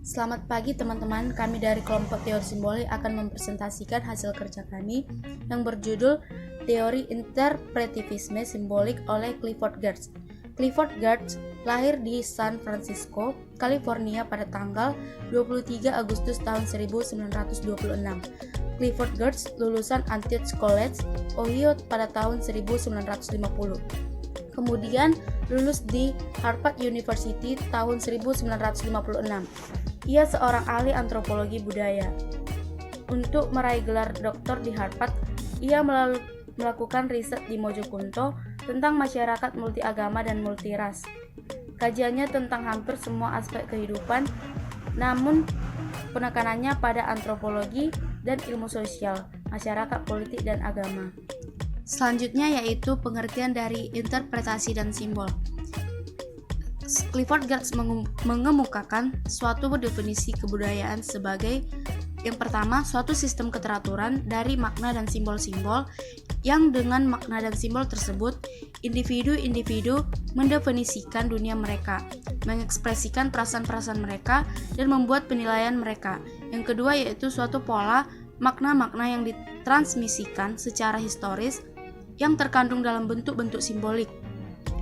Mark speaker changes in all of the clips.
Speaker 1: Selamat pagi teman-teman, kami dari kelompok teori simbolik akan mempresentasikan hasil kerja kami yang berjudul Teori Interpretivisme Simbolik oleh Clifford Geertz. Clifford Geertz lahir di San Francisco, California pada tanggal 23 Agustus tahun 1926. Clifford Geertz lulusan Antioch College, Ohio pada tahun 1950. Kemudian lulus di Harvard University tahun 1956. Ia seorang ahli antropologi budaya. Untuk meraih gelar doktor di Harvard, ia melakukan riset di Mojokerto tentang masyarakat multiagama dan multiras. Kajiannya tentang hampir semua aspek kehidupan, namun penekanannya pada antropologi dan ilmu sosial, masyarakat, politik, dan agama. Selanjutnya yaitu pengertian dari interpretasi dan simbol. Clifford Geertz mengemukakan suatu definisi kebudayaan sebagai yang pertama, suatu sistem keteraturan dari makna dan simbol-simbol yang dengan makna dan simbol tersebut, individu-individu mendefinisikan dunia mereka, mengekspresikan perasaan-perasaan mereka, dan membuat penilaian mereka. Yang kedua yaitu suatu pola makna-makna yang ditransmisikan secara historis yang terkandung dalam bentuk-bentuk simbolik.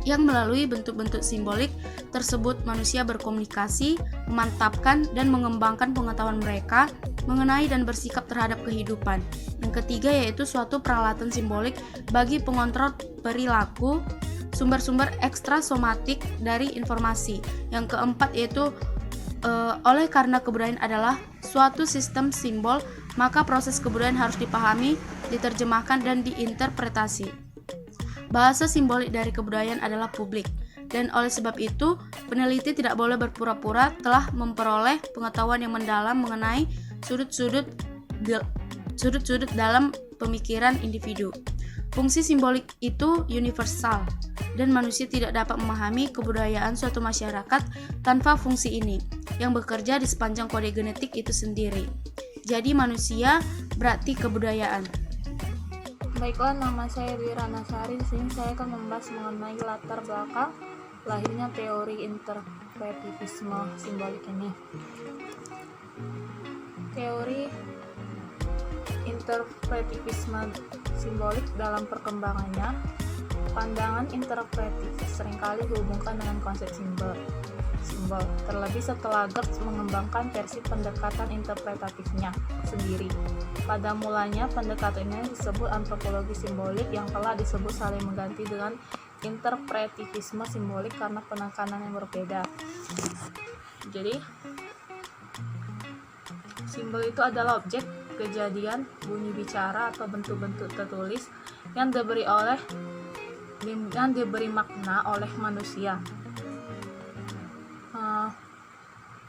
Speaker 1: Yang melalui bentuk-bentuk simbolik tersebut manusia berkomunikasi, memantapkan dan mengembangkan pengetahuan mereka mengenai dan bersikap terhadap kehidupan. Yang ketiga yaitu suatu peralatan simbolik bagi pengontrol perilaku, sumber-sumber ekstrasomatik dari informasi. Yang keempat yaitu oleh karena kebudayaan adalah suatu sistem simbol, maka proses kebudayaan harus dipahami, diterjemahkan, dan diinterpretasi. Bahasa simbolik dari kebudayaan adalah publik, dan oleh sebab itu, peneliti tidak boleh berpura-pura telah memperoleh pengetahuan yang mendalam mengenai sudut-sudut dalam pemikiran individu. Fungsi simbolik itu universal, dan manusia tidak dapat memahami kebudayaan suatu masyarakat tanpa fungsi ini, yang bekerja di sepanjang kode genetik itu sendiri. Jadi manusia berarti kebudayaan.
Speaker 2: Baiklah, nama saya Dwi Ranasari. Di sini saya akan membahas mengenai latar belakang lahirnya teori interpretivisme simbolik ini. Teori interpretivisme simbolik dalam perkembangannya, pandangan interpretif seringkali dihubungkan dengan konsep simbol, terlebih setelah Geertz mengembangkan versi pendekatan interpretatifnya sendiri. Pada mulanya, pendekatan ini disebut antropologi simbolik yang telah disebut saling mengganti dengan interpretivisme simbolik karena penekanan yang berbeda. Jadi, simbol itu adalah objek, kejadian, bunyi bicara atau bentuk-bentuk tertulis yang diberi makna oleh manusia.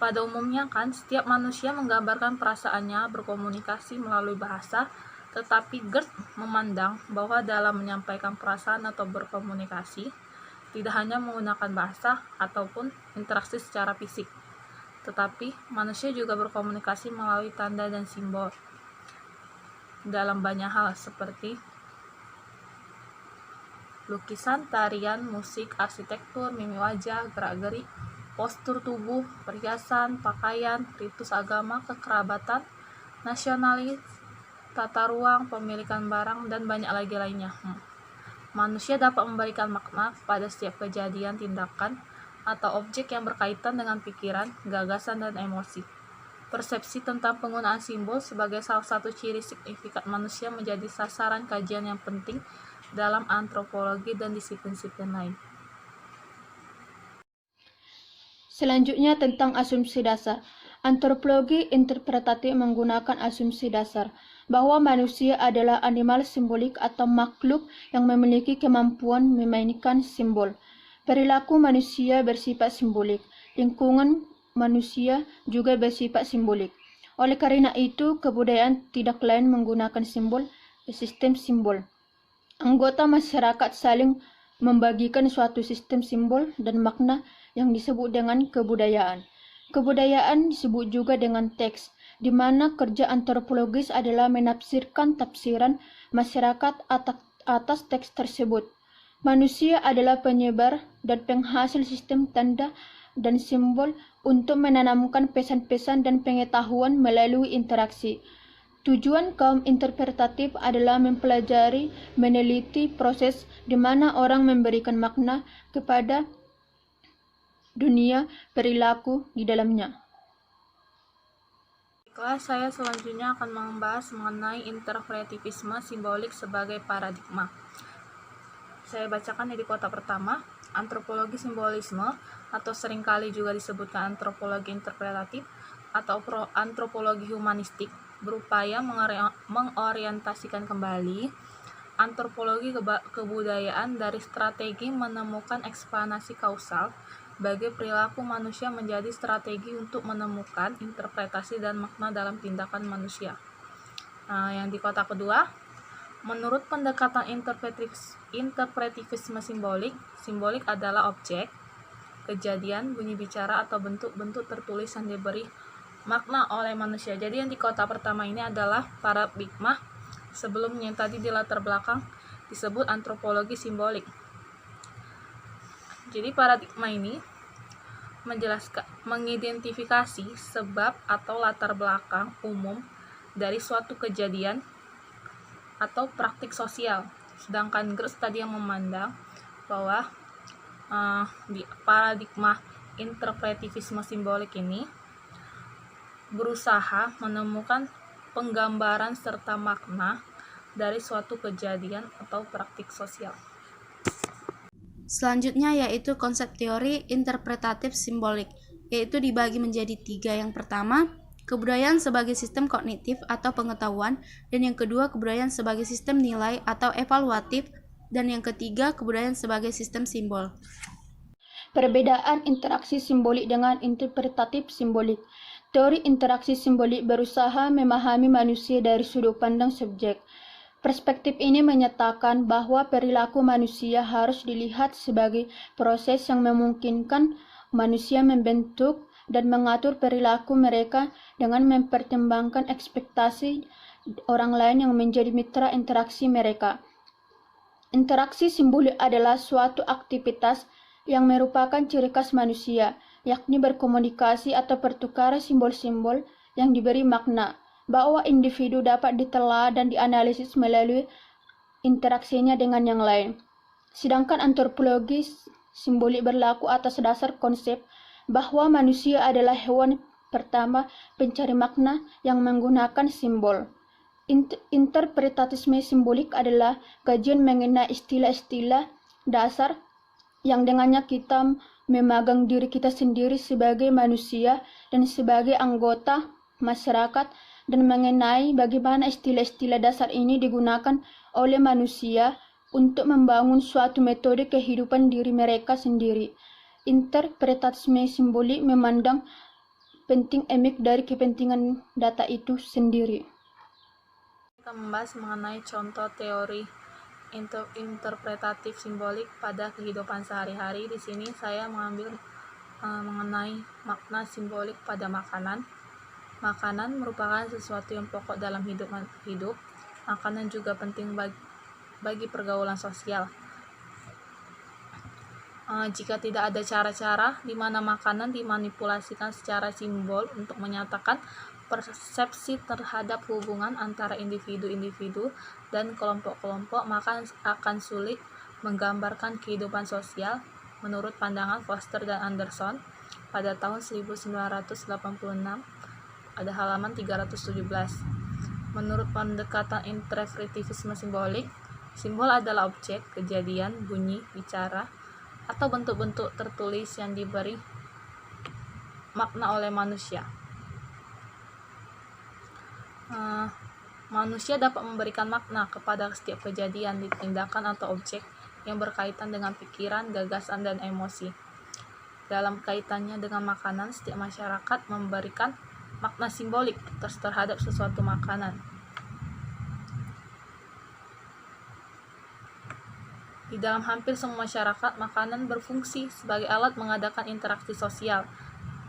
Speaker 2: Pada umumnya setiap manusia menggambarkan perasaannya berkomunikasi melalui bahasa, tetapi Geertz memandang bahwa dalam menyampaikan perasaan atau berkomunikasi tidak hanya menggunakan bahasa ataupun interaksi secara fisik, tetapi manusia juga berkomunikasi melalui tanda dan simbol dalam banyak hal seperti lukisan, tarian, musik, arsitektur, mimi wajah, gerak-gerik, postur tubuh, perhiasan, pakaian, ritus agama, kekerabatan, nasionalis, tata ruang, pemilikan barang, dan banyak lagi lainnya. Manusia dapat memberikan makna kepada setiap kejadian, tindakan, atau objek yang berkaitan dengan pikiran, gagasan, dan emosi. Persepsi tentang penggunaan simbol sebagai salah satu ciri signifikan manusia menjadi sasaran kajian yang penting dalam antropologi dan disiplin-disiplin lain.
Speaker 3: Selanjutnya tentang asumsi dasar. Antropologi interpretatif menggunakan asumsi dasar bahwa manusia adalah animal simbolik atau makhluk yang memiliki kemampuan memainkan simbol. Perilaku manusia bersifat simbolik. Lingkungan manusia juga bersifat simbolik. Oleh karena itu, kebudayaan tidak lain menggunakan simbol, sistem simbol. Anggota masyarakat saling membagikan suatu sistem simbol dan makna yang disebut dengan kebudayaan. Kebudayaan disebut juga dengan teks, di mana kerja antropologis adalah menafsirkan tafsiran masyarakat atas teks tersebut. Manusia adalah penyebar dan penghasil sistem tanda dan simbol untuk menanamkan pesan-pesan dan pengetahuan melalui interaksi. Tujuan kaum interpretatif adalah mempelajari, meneliti proses di mana orang memberikan makna kepada dunia perilaku di dalamnya.
Speaker 2: Kelas saya selanjutnya akan membahas mengenai interpretivisme simbolik sebagai paradigma. Saya bacakan di kota pertama, antropologi simbolisme atau seringkali juga disebutkan antropologi interpretatif atau antropologi humanistik berupaya mengorientasikan kembali antropologi kebudayaan dari strategi menemukan eksplanasi kausal bagi perilaku manusia menjadi strategi untuk menemukan interpretasi dan makna dalam tindakan manusia. Yang di kota kedua, menurut pendekatan interpretivisme simbolik adalah objek, kejadian, bunyi bicara, atau bentuk-bentuk tertulis yang diberi makna oleh manusia. Jadi yang di kota pertama ini adalah paradigma, sebelumnya yang tadi di latar belakang disebut antropologi simbolik. Jadi paradigma ini mengidentifikasi sebab atau latar belakang umum dari suatu kejadian atau praktik sosial. Sedangkan Grotz tadi yang memandang bahwa di paradigma interpretivisme simbolik ini berusaha menemukan penggambaran serta makna dari suatu kejadian atau praktik sosial.
Speaker 1: Selanjutnya yaitu konsep teori interpretatif simbolik, yaitu dibagi menjadi 3. Yang pertama, kebudayaan sebagai sistem kognitif atau pengetahuan, dan yang kedua, kebudayaan sebagai sistem nilai atau evaluatif, dan yang ketiga, kebudayaan sebagai sistem simbol.
Speaker 3: Perbedaan interaksi simbolik dengan interpretatif simbolik. Teori interaksi simbolik berusaha memahami manusia dari sudut pandang subjek. Perspektif ini menyatakan bahwa perilaku manusia harus dilihat sebagai proses yang memungkinkan manusia membentuk dan mengatur perilaku mereka dengan mempertimbangkan ekspektasi orang lain yang menjadi mitra interaksi mereka. Interaksi simbolik adalah suatu aktivitas yang merupakan ciri khas manusia, yakni berkomunikasi atau pertukaran simbol-simbol yang diberi makna, bahwa individu dapat ditela dan dianalisis melalui interaksinya dengan yang lain. Sedangkan antropologi simbolik berlaku atas dasar konsep bahwa manusia adalah hewan pertama pencari makna yang menggunakan simbol. Interpretatisme simbolik adalah kajian mengenai istilah-istilah dasar yang dengannya kita memegang diri kita sendiri sebagai manusia dan sebagai anggota masyarakat, dan mengenai bagaimana istilah-istilah dasar ini digunakan oleh manusia untuk membangun suatu metode kehidupan diri mereka sendiri. Interpretatisme simbolik memandang penting emik dari kepentingan data itu sendiri.
Speaker 2: Kita membahas mengenai contoh teori interpretatif simbolik pada kehidupan sehari-hari. Di sini saya mengambil mengenai makna simbolik pada makanan. Makanan merupakan sesuatu yang pokok dalam hidup. Makanan juga penting bagi pergaulan sosial. Jika tidak ada cara-cara di mana makanan dimanipulasikan secara simbol untuk menyatakan persepsi terhadap hubungan antara individu-individu dan kelompok-kelompok, maka akan sulit menggambarkan kehidupan sosial menurut pandangan Foster dan Anderson pada tahun 1986 pada halaman 317. Menurut pendekatan interpretivisme simbolik, simbol adalah objek, kejadian, bunyi, bicara, atau bentuk-bentuk tertulis yang diberi makna oleh manusia. Manusia dapat memberikan makna kepada setiap kejadian, tindakan, atau objek yang berkaitan dengan pikiran, gagasan, dan emosi. Dalam kaitannya dengan makanan, setiap masyarakat memberikan makna simbolik terhadap sesuatu makanan. Di dalam hampir semua masyarakat, makanan berfungsi sebagai alat mengadakan interaksi sosial.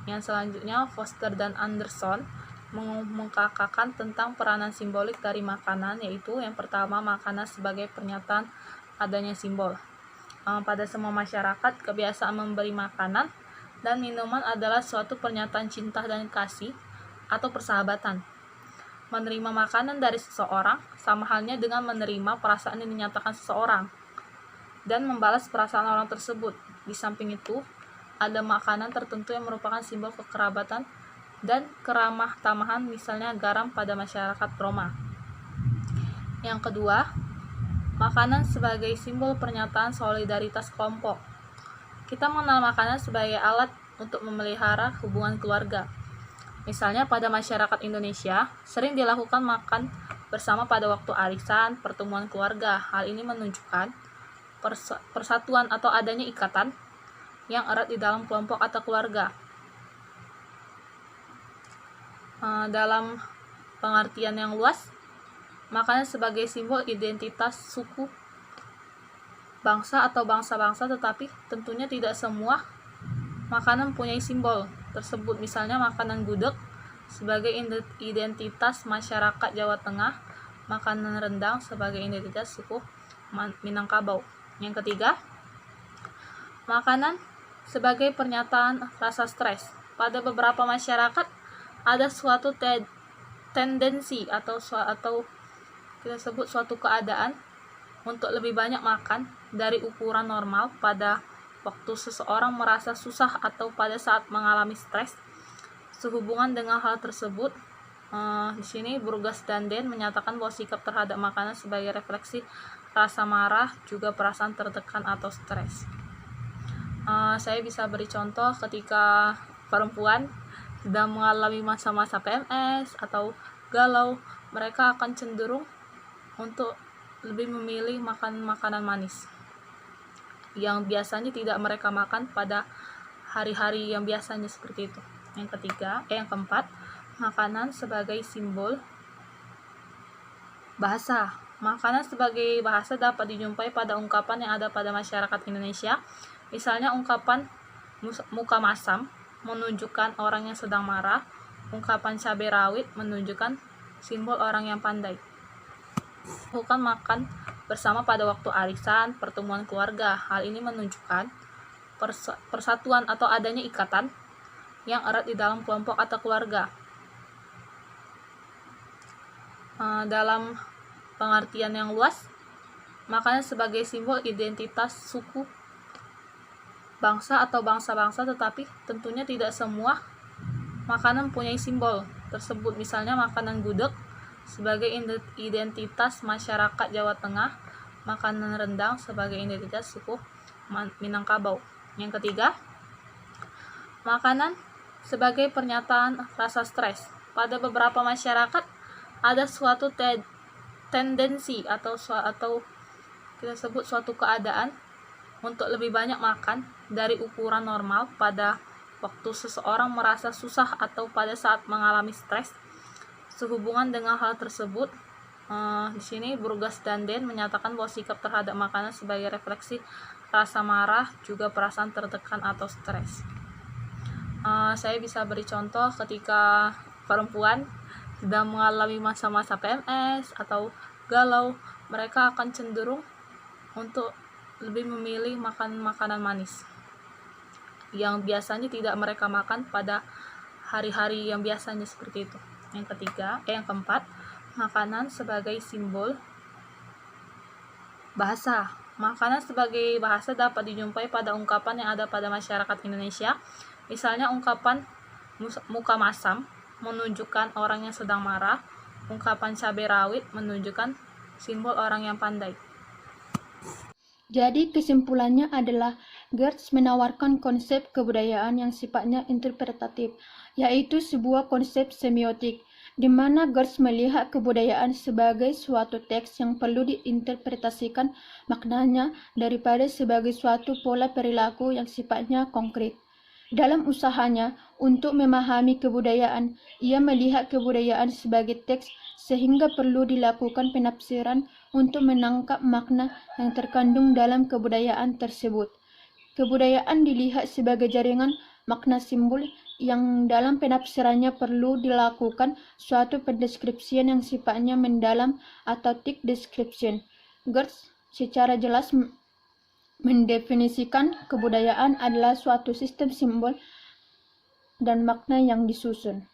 Speaker 2: Yang selanjutnya, Foster dan Anderson mengungkapkan tentang peranan simbolik dari makanan, yaitu yang pertama, makanan sebagai pernyataan adanya simbol. Pada semua masyarakat, kebiasaan memberi makanan dan minuman adalah suatu pernyataan cinta dan kasih atau persahabatan. Menerima makanan dari seseorang sama halnya dengan menerima perasaan yang dinyatakan seseorang dan membalas perasaan orang tersebut. Di samping itu, ada makanan tertentu yang merupakan simbol kekerabatan dan keramah tamahan, misalnya garam pada masyarakat Roma. Yang kedua, makanan sebagai simbol pernyataan solidaritas kelompok. Kita mengenal makanan sebagai alat untuk memelihara hubungan keluarga. Misalnya pada masyarakat Indonesia, sering dilakukan makan bersama pada waktu arisan, pertemuan keluarga. Hal ini menunjukkan persatuan atau adanya ikatan yang erat di dalam kelompok atau keluarga. Dalam pengertian yang luas, makanan sebagai simbol identitas suku, bangsa atau bangsa-bangsa, tetapi tentunya tidak semua makanan mempunyai simbol tersebut. Misalnya makanan gudeg sebagai identitas masyarakat Jawa Tengah, makanan rendang sebagai identitas suku Minangkabau. Yang ketiga, makanan sebagai pernyataan rasa stres. Pada beberapa masyarakat ada suatu tendensi atau kita sebut suatu keadaan untuk lebih banyak makan dari ukuran normal pada waktu seseorang merasa susah atau pada saat mengalami stres. Sehubungan dengan hal tersebut, di sini Burgas dan Den menyatakan bahwa sikap terhadap makanan sebagai refleksi rasa marah, juga perasaan tertekan atau stres. Saya bisa beri contoh ketika perempuan sedang mengalami masa-masa PMS atau galau, mereka akan cenderung untuk lebih memilih makan makanan manis yang biasanya tidak mereka makan pada hari-hari yang biasanya seperti itu. Yang keempat, makanan sebagai simbol bahasa. Makanan sebagai bahasa dapat dijumpai pada ungkapan yang ada pada masyarakat Indonesia. Misalnya ungkapan muka masam menunjukkan orang yang sedang marah, ungkapan cabai rawit menunjukkan simbol orang yang pandai. Bukan makan bersama pada waktu arisan, pertemuan keluarga. Hal ini menunjukkan persatuan atau adanya ikatan yang erat di dalam kelompok atau keluarga. Dalam pengertian yang luas, makanan sebagai simbol identitas suku, bangsa atau bangsa-bangsa, tetapi tentunya tidak semua makanan mempunyai simbol tersebut. Misalnya makanan gudeg sebagai identitas masyarakat Jawa Tengah, makanan rendang sebagai identitas suku Minangkabau. Yang ketiga, makanan sebagai pernyataan rasa stres. Pada beberapa masyarakat ada suatu tendensi atau kita sebut suatu keadaan untuk lebih banyak makan dari ukuran normal pada waktu seseorang merasa susah atau pada saat mengalami stres. Sehubungan dengan hal tersebut, di sini Burgas dan Den menyatakan bahwa sikap terhadap makanan sebagai refleksi rasa marah, juga perasaan tertekan atau stres. Saya bisa beri contoh ketika perempuan sedang mengalami masa-masa PMS atau galau, mereka akan cenderung untuk lebih memilih makan makanan manis yang biasanya tidak mereka makan pada hari-hari yang biasanya seperti itu. Yang keempat, makanan sebagai simbol bahasa. Makanan sebagai bahasa dapat dijumpai pada ungkapan yang ada pada masyarakat Indonesia. Misalnya ungkapan muka masam menunjukkan orang yang sedang marah, ungkapan cabai rawit menunjukkan simbol orang yang pandai.
Speaker 3: Jadi kesimpulannya adalah Geertz menawarkan konsep kebudayaan yang sifatnya interpretatif, yaitu sebuah konsep semiotik, di mana Geertz melihat kebudayaan sebagai suatu teks yang perlu diinterpretasikan maknanya daripada sebagai suatu pola perilaku yang sifatnya konkret. Dalam usahanya untuk memahami kebudayaan, ia melihat kebudayaan sebagai teks sehingga perlu dilakukan penafsiran untuk menangkap makna yang terkandung dalam kebudayaan tersebut. Kebudayaan dilihat sebagai jaringan makna simbol yang dalam penafsirannya perlu dilakukan suatu pendeskripsian yang sifatnya mendalam atau thick description. Geertz secara jelas mendefinisikan kebudayaan adalah suatu sistem simbol dan makna yang disusun.